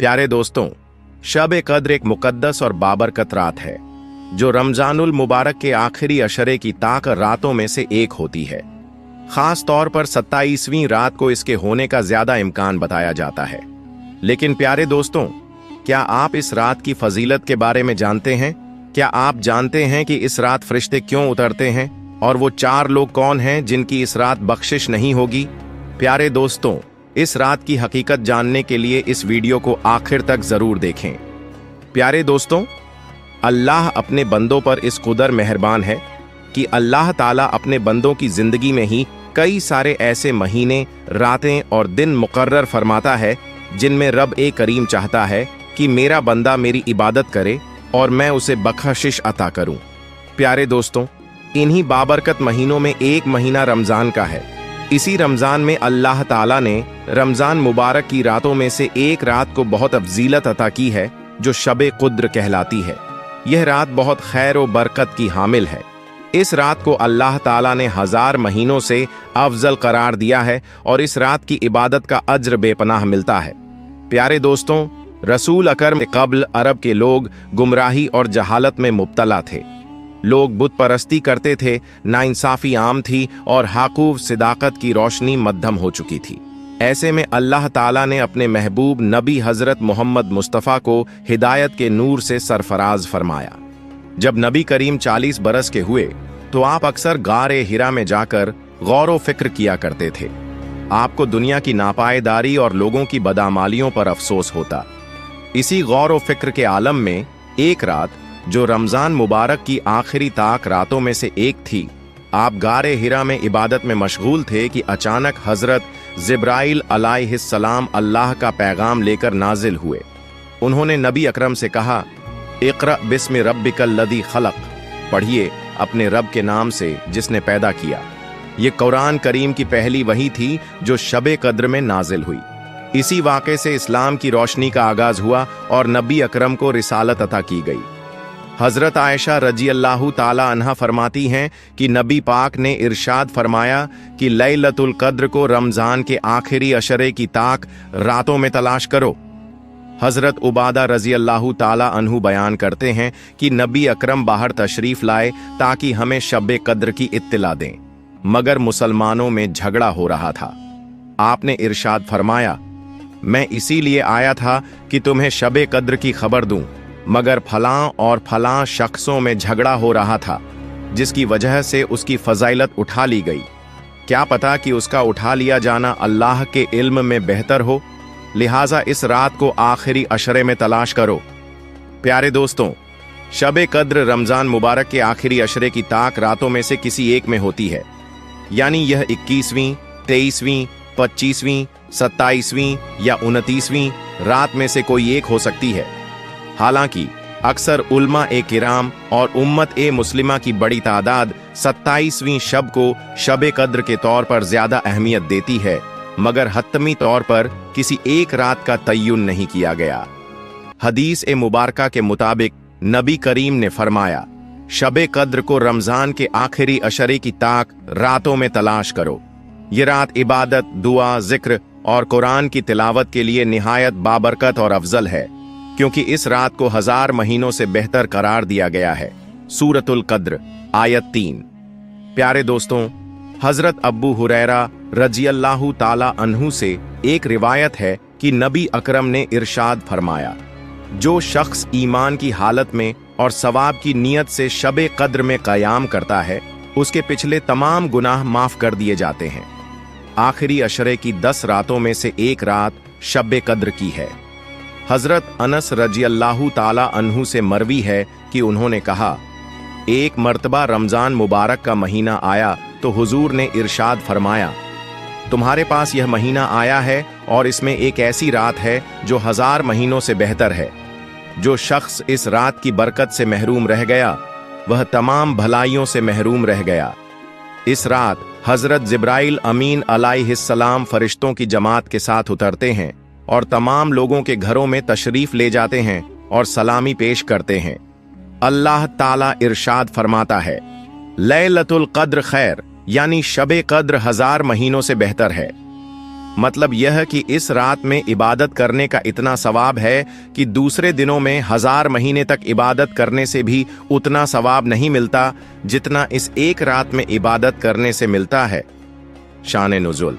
प्यारे दोस्तों, शब कद्र एक मुकद्दस और बाबरकत रात है जो रमजानुल मुबारक के आखिरी अशरे की ताक रातों में से एक होती है। खास तौर पर 27वीं रात को इसके होने का ज्यादा इम्कान बताया जाता है। लेकिन प्यारे दोस्तों, क्या आप इस रात की फजीलत के बारे में जानते हैं? क्या आप जानते हैं कि इस रात फरिश्ते क्यों उतरते हैं और वो 4 लोग कौन हैं जिनकी इस रात बख्शिश नहीं होगी? प्यारे दोस्तों, इस रात की हकीकत जानने के लिए इस वीडियो को आखिर तक जरूर देखें। प्यारे दोस्तों, अल्लाह अपने बंदों पर इस कदर मेहरबान है कि अल्लाह ताला अपने बंदों की जिंदगी में ही कई सारे ऐसे महीने, रातें और दिन मुकर्रर फरमाता है जिनमें रब ए करीम चाहता है कि मेरा बंदा मेरी इबादत करे और मैं उसे बख्शिश अता करूं। प्यारे दोस्तों, इन्हीं बाबरकत महीनों में एक महीना रमजान का है। इसी रमजान में अल्लाह ताला ने रमजान मुबारक की रातों में से एक रात को बहुत अफजीलत अता की है जो शब क़द्र कहलाती है। यह रात बहुत खैर और बरकत की हामिल है। इस रात को अल्लाह ताला ने 1000 महीनों से अफजल करार दिया है और इस रात की इबादत का अज्र बेपनाह मिलता है। प्यारे दोस्तों, रसूल अकरम के कब्ल अरब के लोग गुमराही और जहालत में मुब्तला थे। लोग बुत परस्ती करते थे, नाइंसाफी आम थी और हाकूफ सिदाकत की रोशनी मध्यम हो चुकी थी। ऐसे में अल्लाह ताला ने अपने महबूब नबी हजरत मोहम्मद मुस्तफ़ा को हिदायत के नूर से सरफराज फरमाया। जब नबी करीम 40 बरस के हुए तो आप अक्सर गारे हिरा में जाकर गौर व फिक्र किया करते थे। आपको दुनिया की नापायदारी और लोगों की बदामालियों पर अफसोस होता। इसी गौर व फिक्र के आलम में एक रात, जो रमजान मुबारक की आखिरी ताक रातों में से एक थी, आप गारे हिरा में इबादत में मशगूल थे कि अचानक हजरत जिब्राइल अलैहिस्सलाम अल्लाह का पैगाम लेकर नाजिल हुए। उन्होंने नबी अकरम से कहा, इक़रा बिस्मि रब्बिकल लज़ी खलक़, पढ़िए अपने रब के नाम से जिसने पैदा किया। ये कुरान करीम की पहली वही थी जो शब कद्र में नाजिल हुई। इसी वाक़े से इस्लाम की रोशनी का आगाज हुआ और नबी अकरम को रिसालत अता की गई। हजरत आयशा रजी अल्लाह ताला अन्हा फरमाती हैं कि नबी पाक ने इरशाद फरमाया कि लैलतुल कद्र को रमजान के आखिरी अशरे की ताक रातों में तलाश करो। हजरत उबादा रजी अल्लाह ताला अन्हु बयान करते हैं कि नबी अकरम बाहर तशरीफ लाए ताकि हमें शब कद्र की इत्तिला दें, मगर मुसलमानों में झगड़ा हो रहा था। आपने इरशाद फरमाया, मैं इसीलिए आया था कि तुम्हें शब कद्र की खबर दूं, मगर फलां और फलां शख्सों में झगड़ा हो रहा था जिसकी वजह से उसकी फजाइलत उठा ली गई। क्या पता कि उसका उठा लिया जाना अल्लाह के इल्म में बेहतर हो, लिहाजा इस रात को आखिरी अशरे में तलाश करो। प्यारे दोस्तों, शब कद्र रमजान मुबारक के आखिरी अशरे की ताक रातों में से किसी एक में होती है, यानी यह 21वीं, 23वीं, 25वीं, 27वीं या 29वीं रात में से कोई एक हो सकती है। हालांकि अक्सर उल्मा ए किराम और उम्मत ए मुस्लिमा की बड़ी तादाद 27वीं शब को शब कद्र के तौर पर ज्यादा अहमियत देती है, मगर हत्मी तौर पर किसी एक रात का तय्युन नहीं किया गया। हदीस ए मुबारका के मुताबिक नबी करीम ने फरमाया, शब कद्र को रमजान के आखिरी अशरे की ताक रातों में तलाश करो। ये रात इबादत, दुआ, जिक्र और कुरान की तिलावत के लिए निहायत बाबरकत और अफजल है, क्योंकि इस रात को 1000 महीनों से बेहतर करार दिया गया है। सूरतुल कद्र आयत 3। प्यारे दोस्तों, हजरत अब्बू हुरैरा रजी अल्लाह ताला अन्हु से एक रिवायत है कि नबी अकरम ने इरशाद फरमाया, जो शख्स ईमान की हालत में और सवाब की नीयत से शब कद्र में क़याम करता है, उसके पिछले तमाम गुनाह माफ कर दिए जाते हैं। आखिरी अशरे की 10 रातों में से एक रात शब कद्र की है। हजरत अनस रजी अल्लाह ताला अन्हु से मरवी है कि उन्होंने कहा, एक मर्तबा रमजान मुबारक का महीना आया तो हुजूर ने इरशाद फरमाया, तुम्हारे पास यह महीना आया है और इसमें एक ऐसी रात है जो 1000 महीनों से बेहतर है। जो शख्स इस रात की बरकत से महरूम रह गया, वह तमाम भलाइयों से महरूम रह गया। इस रात हजरत जिब्राइल अमीन अलैहिस्सलाम फरिश्तों की जमात के साथ उतरते हैं और तमाम लोगों के घरों में तशरीफ ले जाते हैं और सलामी पेश करते हैं। अल्लाह ताला इरशाद फरमाता है, लैलतुल कद्र खैर, यानी शब कद्र 1000 महीनों से बेहतर है। मतलब यह कि इस रात में इबादत करने का इतना सवाब है कि दूसरे दिनों में 1000 महीने तक इबादत करने से भी उतना सवाब नहीं मिलता जितना इस एक रात में इबादत करने से मिलता है। शान नुज़ुल।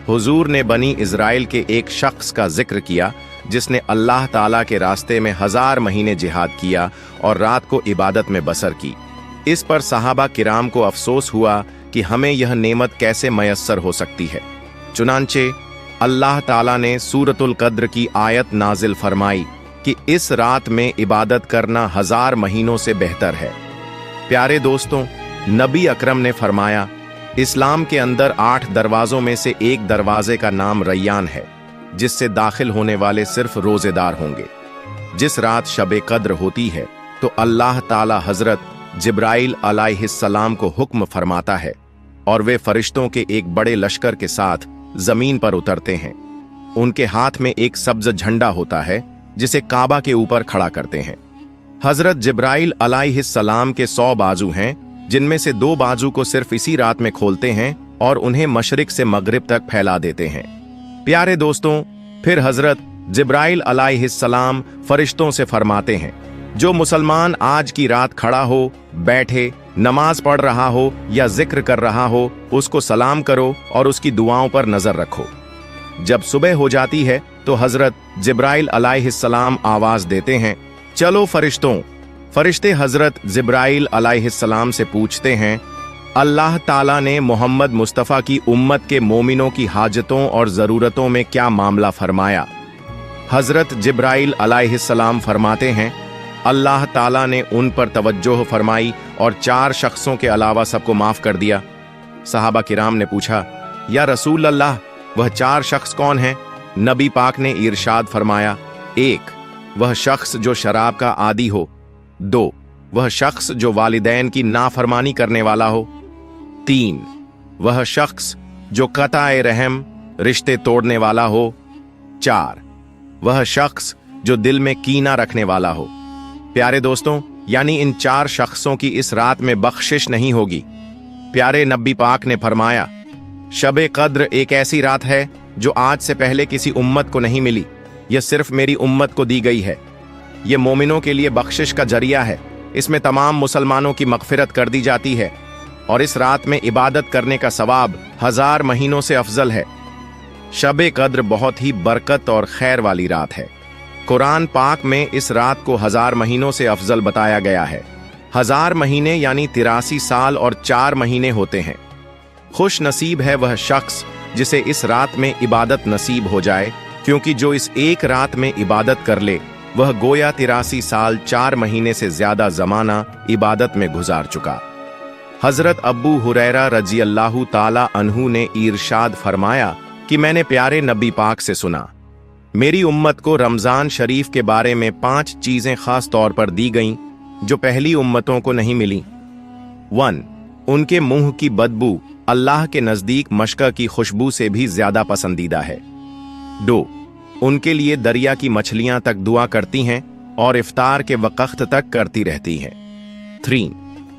हुजूर ने बनी इज़राइल के एक शख्स का जिक्र किया जिसने अल्लाह ताला के रास्ते में 1000 महीने जिहाद किया और रात को इबादत में बसर की। इस पर सहाबा किराम को अफसोस हुआ कि हमें यह नेमत कैसे मयस्सर हो सकती है। चुनांचे अल्लाह ताला ने सूरतुल कद्र की आयत नाजिल फरमाई कि इस रात में इबादत करना 1000 महीनों से बेहतर है। प्यारे दोस्तों, नबी अकरम ने फरमाया, इस्लाम के अंदर 8 दरवाजों में से एक दरवाजे का नाम रैयान है, जिससे दाखिल होने वाले सिर्फ रोजेदार होंगे। जिस रात शबे कद्र होती है तो अल्लाह ताला हजरत जिब्राइल अलैहिस्सलाम को हुक्म फरमाता है और वे फरिश्तों के एक बड़े लश्कर के साथ जमीन पर उतरते हैं। उनके हाथ में एक सब्ज झंडा होता है जिसे काबा के ऊपर खड़ा करते हैं। हजरत जिब्राइल अलैहिस्सलाम के 100 बाजू हैं, जिनमें से 2 बाजू को सिर्फ इसी रात में खोलते हैं और उन्हें मशरिक से मगरिब तक फैला देते हैं। प्यारे दोस्तों, फिर हजरत जिब्राइल अलैहिस्सलाम फरिश्तों से फरमाते हैं, जो मुसलमान आज की रात खड़ा हो, बैठे, नमाज पढ़ रहा हो या जिक्र कर रहा हो, उसको सलाम करो और उसकी दुआओं पर नजर रखो। जब सुबह हो जाती है तो हजरत जिब्राइल अलैहिस्सलाम आवाज देते हैं, चलो फरिश्तों। फरिश्ते हजरत जिब्राइल अलैहिस्सलाम से पूछते हैं, अल्लाह ताला ने मोहम्मद मुस्तफ़ा की उम्मत के मोमिनों की हाजतों और ज़रूरतों में क्या मामला फरमाया? हजरत जिब्राइल अलैहिस्सलाम फरमाते हैं, अल्लाह ताला ने उन पर तवज्जो फरमाई और 4 शख्सों के अलावा सबको माफ कर दिया। सहाबा किराम ने पूछा, या रसूल अल्लाह, वह 4 शख्स कौन हैं? नबी पाक ने इरशाद फरमाया, 1 वह शख्स जो शराब का आदी हो, 2 वह शख्स जो वालिदैन की नाफरमानी करने वाला हो, 3 वह शख्स जो कताए रहम रिश्ते तोड़ने वाला हो, 4 वह शख्स जो दिल में कीना रखने वाला हो। प्यारे दोस्तों, यानी इन 4 शख्सों की इस रात में बख्शिश नहीं होगी। प्यारे नबी पाक ने फरमाया, शबे कद्र एक ऐसी रात है जो आज से पहले किसी उम्मत को नहीं मिली, यह सिर्फ मेरी उम्मत को दी गई है। यह मोमिनों के लिए बख्शिश का जरिया है। इसमें तमाम मुसलमानों की मगफिरत कर दी जाती है और इस रात में इबादत करने का सवाब 1000 महीनों से अफजल है। शबे कद्र बहुत ही बरकत और खैर वाली रात है। कुरान पाक में इस रात को 1000 महीनों से अफजल बताया गया है। 1000 महीने यानी 83 साल और 4 महीने होते हैं। खुश नसीब है वह शख्स जिसे इस रात में इबादत नसीब हो जाए, क्योंकि जो इस एक रात में इबादत कर ले वह गोया 83 साल 4 महीने से ज्यादा जमाना इबादत में गुजार चुका। हजरत अब्बू हुरैरा रजी अल्लाहु ताला अन्हु ने इरशाद फरमाया कि मैंने प्यारे नबी पाक से सुना, मेरी उम्मत को रमजान शरीफ के बारे में 5 चीजें खास तौर पर दी गईं जो पहली उम्मतों को नहीं मिली। 1 उनके मुंह की बदबू अल्लाह के नजदीक मशका की खुशबू से भी ज्यादा पसंदीदा है। 2 उनके लिए दरिया की मछलियां तक दुआ करती हैं और इफ्तार के वक्त तक करती रहती हैं। 3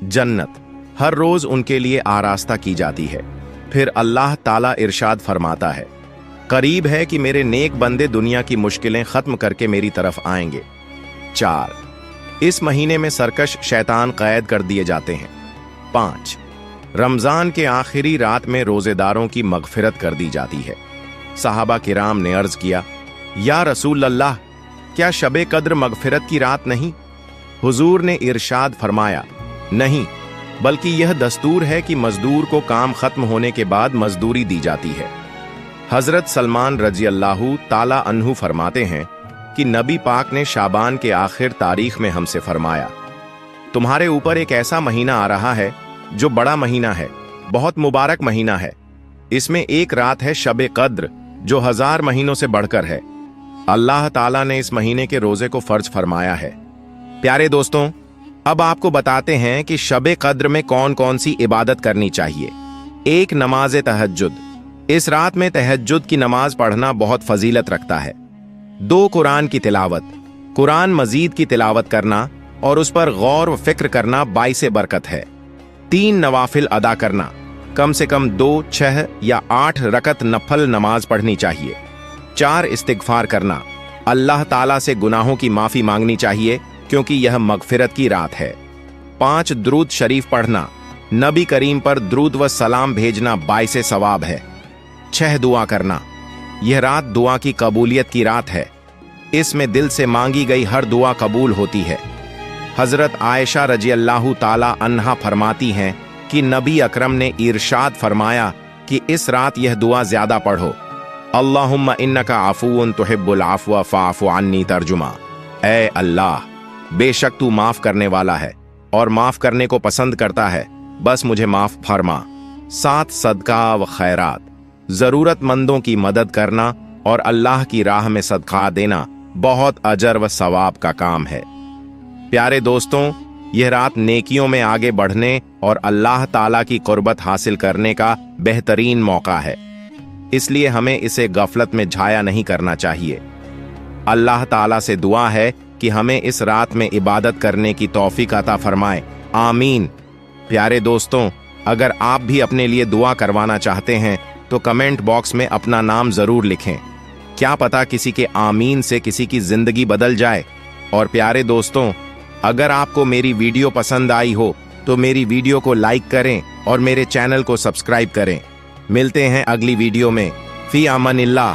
जन्नत हर रोज उनके लिए आरास्ता की जाती है। फिर अल्लाह ताला इरशाद फरमाता है, करीब है कि मेरे नेक बंदे दुनिया की मुश्किलें खत्म करके मेरी तरफ आएंगे। 4 इस महीने में सरकश शैतान कैद कर दिए जाते हैं। 5 रमजान के आखिरी रात में रोजेदारों की मगफिरत कर दी जाती है। सहाबा किराम ने अर्ज किया, या रसूल अल्लाह, क्या शबे कद्र मगफिरत की रात नहीं? हुजूर ने इरशाद फरमाया, नहीं, बल्कि यह दस्तूर है कि मजदूर को काम खत्म होने के बाद मजदूरी दी जाती है। हजरत सलमान रजी अल्लाहु ताला अन्हु फरमाते हैं कि नबी पाक ने शाबान के आखिर तारीख में हमसे फरमाया, तुम्हारे ऊपर एक ऐसा महीना आ रहा है जो बड़ा महीना है, बहुत मुबारक महीना है। इसमें एक रात है शबे कद्र जो 1000 महीनों से बढ़कर है। अल्लाह ताला ने इस महीने के रोजे को फर्ज फरमाया है। प्यारे दोस्तों, अब आपको बताते हैं कि शबे कद्र में कौन कौन सी इबादत करनी चाहिए। 1 नमाज तहज्जुद, इस रात में तहज्जुद की नमाज पढ़ना बहुत फजीलत रखता है। 2 कुरान की तिलावत, कुरान मजीद की तिलावत करना और उस पर गौर व फिक्र करना बाइसे बरकत है। 3 नवाफिल अदा करना, कम से कम 2, 6 या 8 रकत नफल नमाज पढ़नी चाहिए। 4 इस्तिगफार करना, अल्लाह ताला से गुनाहों की माफी मांगनी चाहिए क्योंकि यह मगफिरत की रात है। 5 दुरूद शरीफ पढ़ना, नबी करीम पर दुरूद व सलाम भेजना बाइसे सवाब है। 6 दुआ करना, यह रात दुआ की कबूलियत की रात है। इसमें दिल से मांगी गई हर दुआ कबूल होती है। हजरत आयशा रजी अल्लाह ताला अन्हा फरमाती हैं कि नबी अकरम ने इरशाद फरमाया कि इस रात यह दुआ ज्यादा पढ़ो, अल्लाहुम्मा इन्नका अफूउन तुहिब्बुल अफ़्व फ़अफ़ु अन्नी। तर्जुमा, ऐ अल्लाह, बेशक तू माफ करने वाला है और माफ करने को पसंद करता है, बस मुझे माफ फरमा। 7 सदका व खैरात, जरूरतमंदों की मदद करना और अल्लाह की राह में सदका देना बहुत अजर व सवाब का काम है। प्यारे दोस्तों, यह रात नेकियों में आगे बढ़ने और अल्लाह ताला की कुर्बत हासिल करने का बेहतरीन मौका है, इसलिए हमें इसे गफलत में झाया नहीं करना चाहिए। अल्लाह ताला से दुआ है कि हमें इस रात में इबादत करने की तौफीक अता फरमाए, आमीन। प्यारे दोस्तों, अगर आप भी अपने लिए दुआ करवाना चाहते हैं तो कमेंट बॉक्स में अपना नाम जरूर लिखें, क्या पता किसी के आमीन से किसी की जिंदगी बदल जाए। और प्यारे दोस्तों, अगर आपको मेरी वीडियो पसंद आई हो तो मेरी वीडियो को लाइक करें और मेरे चैनल को सब्सक्राइब करें। मिलते हैं अगली वीडियो में। फी अमानिल्लाह।